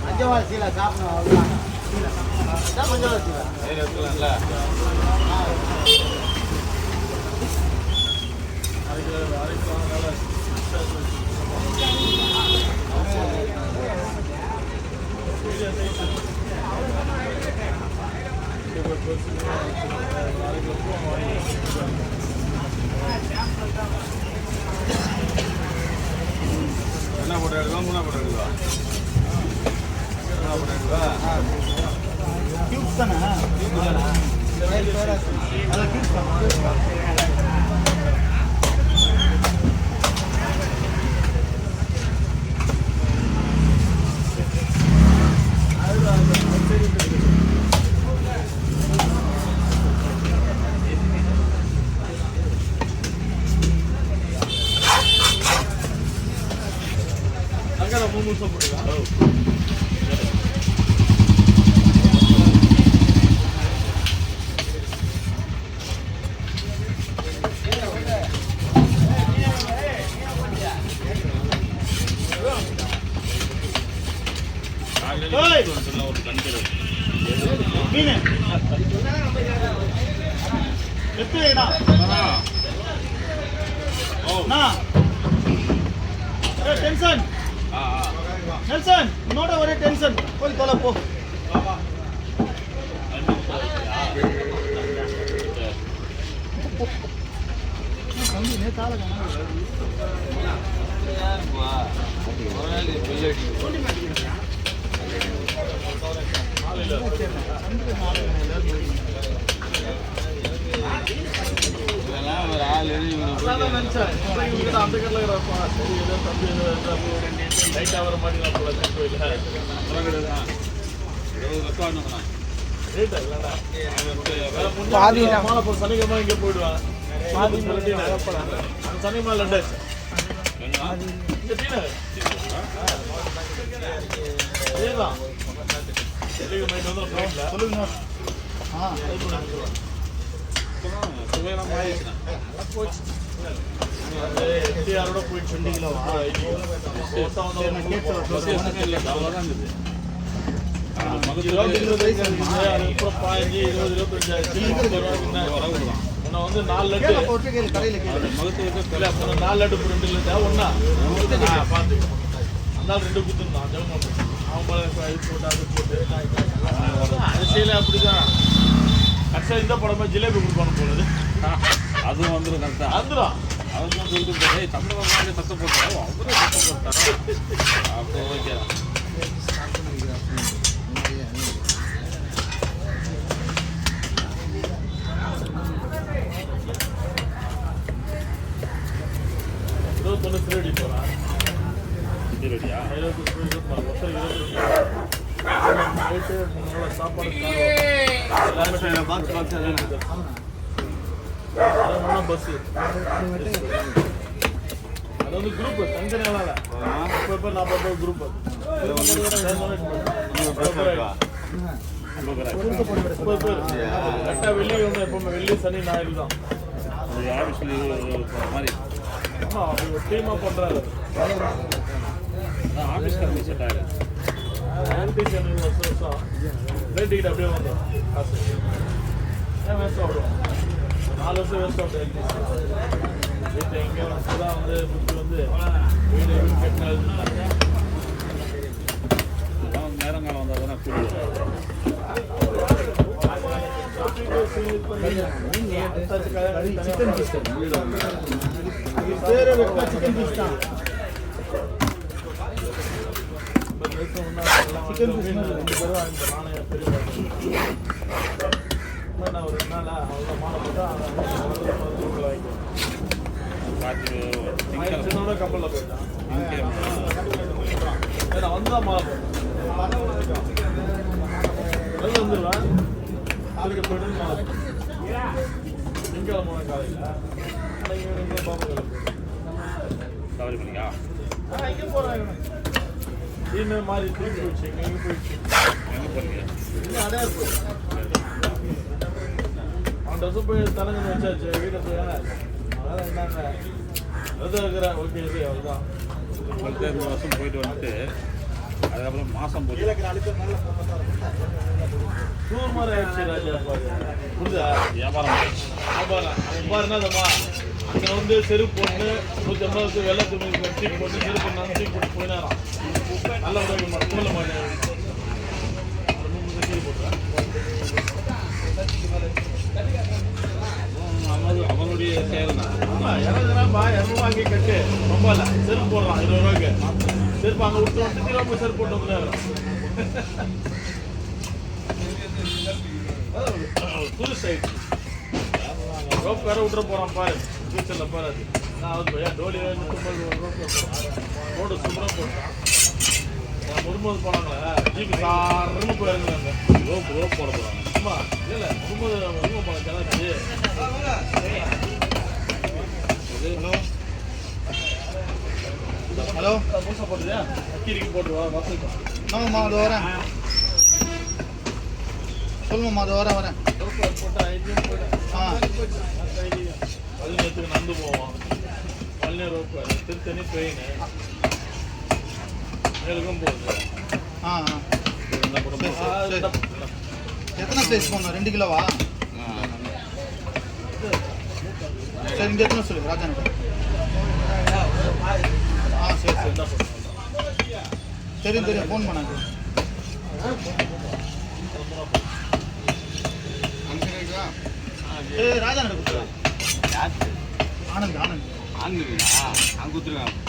மஞ்சவாசியில சாப்பிடணும் மஞ்சவாசியில என்ன போட்டுருக்கா மூணா போட்டுருக்கா கியூப்ஸ் தானே டென்ஷன் நெல்சன் உன்னோட ஒரே டென்ஷன் போய் தொலை போ சனிக்கிழமை இங்க போயிடுவான் சனிக்கிழமை லண்டாச்சு சொல்லுங்க என்டிஆரோட போயிட்டு சொன்னீங்களா வந்து 4 லட்டு 4 லட்டு 2 லட்டு ஒன்னா பார்த்து அந்த 2 குத்துருந்தான் ஜெகமோகன் அவன் போட்டு அது போட்டு அரசியல அப்படிதான் கடைசியா இந்த படமா ஜிலேபி கொடுப்பானு போனது அதுவும் வந்துடும் கரெக்டா வந்துடும் அவர் தான் சொல்லிட்டு தமிழக சத்தம் போட்டாரோ அவரே சத்தம் போட்டாரோ அப்போ ஓகே ரெடி போறான் ரெடியா 20 சாப்பாடு பஸ் அது வந்து குரூப் தனித்தனியால 40 குரூப் கரெக்டாக வெள்ளி வந்து எப்பவுமே வெள்ளி சனி ஞாயிறு தான் மாதிரி டீமாக பண்ணுறாரு ஆஃபீஸ்க்கு மிஸ்ட் ஆகிடும் வருஷம் ட்ரெயின் டிக்கெட் அப்படியே வந்தோம் காசு ஏன் வேஸ்ட் ஆகிடும் 4 வருஷம் வேஸ்ட் ஆகிடும் வீட்டை எங்கே தான் வந்து புக்கு வந்து வீடு கட்டினாங்க நேரங்காலம் வந்தால் தானே சிக்கன் பீஸ் சிக்கன் பீஸ் தான் சிக்கன் பீஸ் 2 பேரும் வாங்கிட்டோம் நானே பெரிய நான் ஒரு 2 நாள் அவ்வளோ மாலை போட்டால் வாங்கிக்குவேன். கப்பலில் போயிட்டான். நான் வந்து தான் மாலை போட்டேன். வெளில வந்துடுவேன். அதுக்கு போய்ட்டு மாலை போட்டேன். திங்கக்கிழமை போனேன் காலையில். அன்றைக்கி பாப்பா கவரி பண்ணிக்கா இங்கே போகிறேன். தீமை மாறி திருப்பி போயிடுச்சு. எங்கே போயிடுச்சு. எங்கே போகிறீங்க? இன்னும் அடையா இருக்கும். அவன் ட்ரெஸ்ஸு போய் தலைங்க வச்சாச்சு. வீட்டில் போய் அதெல்லாம் என்னங்க அதுதான் இருக்கிறேன். ஓகே இது அவ்வளோதான். 2 வருஷம் போயிட்டு வந்துட்டு அதுக்கப்புறம் மாதம் போட்டு டூர் மாதிரி ஆயிடுச்சு ராஜா. புரியுதா? வியாபாரம் அவன் பாருனாதம்மா அங்கே வந்து செருப்பு போட்டு 150 வெள்ளை துணி தூக்கி போட்டு செருப்பு நான் தூக்கி போட்டு போயினாராம். நல்ல உதவி ஸ்கூல்ல மாட்டேன் போட்டுறேன். அவனுடைய செயல் தான். ஆமாம் 200 வாங்கி கட்டு ரொம்ப இல்லை. செருப்பு போடலாம் 20 ரூபாய்க்கு. செருப்பு அங்கே விட்டு வந்து திரும்ப செருப்பு போட்டு வந்து டூரிஸ்ட் ஆயிடுச்சு. ரோப் வேற விட்டுற போகிறான் பாரு. ஃபியூச்சரில் பாரு. அது நான் வந்து டோலி ரோடு சூப்பராக போட்டான். நான் முருமது போனாங்களே ஜீப்பு சாருன்னு போயிருந்தாங்க. ரோப் போட போகிறாங்க. ஆமா இல்லை முருமது போனேன் கிளம்பி. ஹலோ பூசா போட்டுதா கீரிக்கு போட்டுருவா வசதிக்கும். ஆமாம்மா அது வரேன். சொல்லுங்கம்மா அது வரேன். போட்டா ஐடியும் போயிட்டேன். ஆ 17 நடந்து போவோம். 17 ரோப்பு திருத்தணி ட்ரெயின் மேலுக்கும் போகுது. ஆ எத்தனை சைஸ் போடணும்? 2 கிலோவா? சரி இங்கே எத்தனை சொல்லு ராஜான்ட்ட. சரி தெரியும் ஃபோன் பண்ணாங்க. ராஜான்ட்ட கொடுத்துருவா. ஆனந்த் அங்கே கொடுத்துருக்காங்க.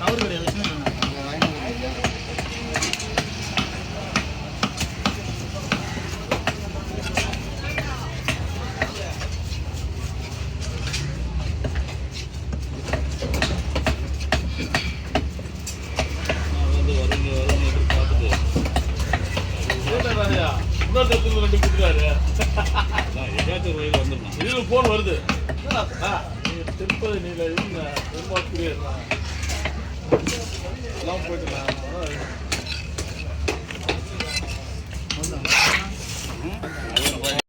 கவர் கிடையாது. இதுல போன் வருது. திருப்பதி நீல எல்லாம் போயிட்டு